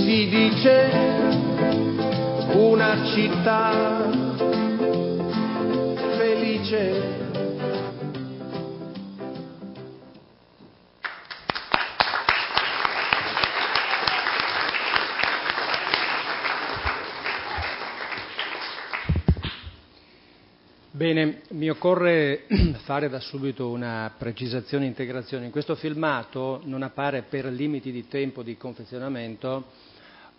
si dice una città felice. Bene, mi occorre fare da subito una precisazione e integrazione. In questo filmato non appare, per limiti di tempo di confezionamento,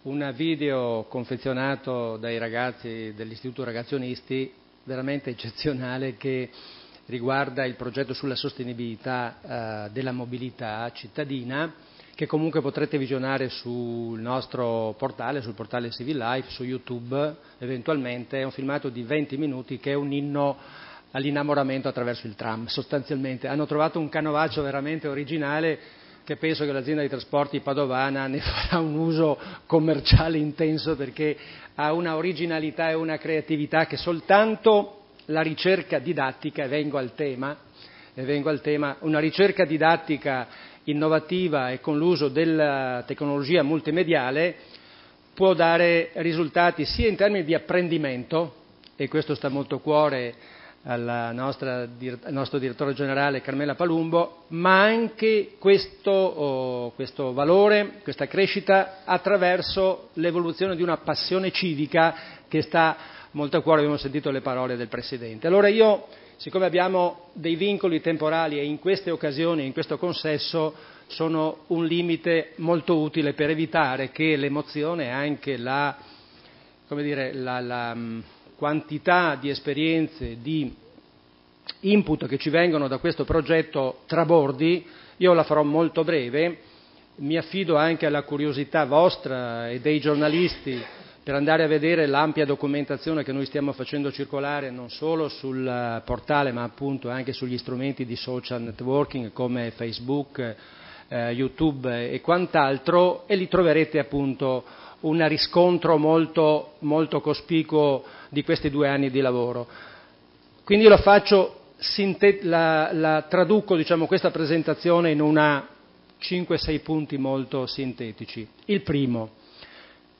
un video confezionato dai ragazzi dell'Istituto Ragazzonisti veramente eccezionale, che riguarda il progetto sulla sostenibilità della mobilità cittadina, che comunque potrete visionare sul nostro portale, sul portale Civil Life, su YouTube eventualmente. È un filmato di 20 minuti che è un inno all'innamoramento attraverso il tram. Sostanzialmente hanno trovato un canovaccio veramente originale, che penso che l'azienda di trasporti padovana ne farà un uso commerciale intenso, perché ha una originalità e una creatività che soltanto la ricerca didattica, e vengo al tema, una ricerca didattica innovativa e con l'uso della tecnologia multimediale può dare risultati sia in termini di apprendimento, e questo sta molto a cuore al nostro direttore generale Carmela Palumbo, ma anche questo valore, questa crescita attraverso l'evoluzione di una passione civica che sta molto a cuore. Abbiamo sentito le parole del Presidente. Allora io, siccome abbiamo dei vincoli temporali e in queste occasioni, in questo consesso, sono un limite molto utile per evitare che l'emozione e anche la quantità di esperienze, di input che ci vengono da questo progetto trabordi. Io la farò molto breve, mi affido anche alla curiosità vostra e dei giornalisti per andare a vedere l'ampia documentazione che noi stiamo facendo circolare non solo sul portale, ma appunto anche sugli strumenti di social networking come Facebook, YouTube e quant'altro, e lì troverete appunto un riscontro molto, molto cospicuo di questi 2 anni di lavoro. Quindi io la traduco, questa presentazione in una 5-6 punti molto sintetici. Il primo: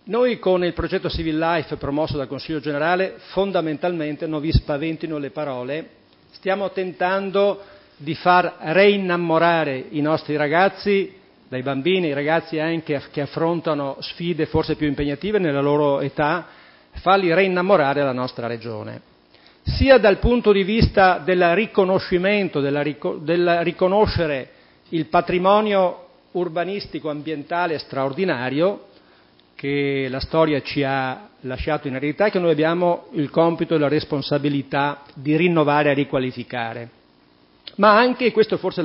noi con il progetto Civil Life promosso dal Consiglio Generale, fondamentalmente, non vi spaventino le parole, stiamo tentando di far reinnamorare i nostri ragazzi, dai bambini ai ragazzi anche che affrontano sfide forse più impegnative nella loro età, farli reinnamorare della nostra regione, sia dal punto di vista del riconoscimento, del riconoscere il patrimonio urbanistico ambientale straordinario che la storia ci ha lasciato in eredità e che noi abbiamo il compito e la responsabilità di rinnovare e riqualificare, ma anche, questo forse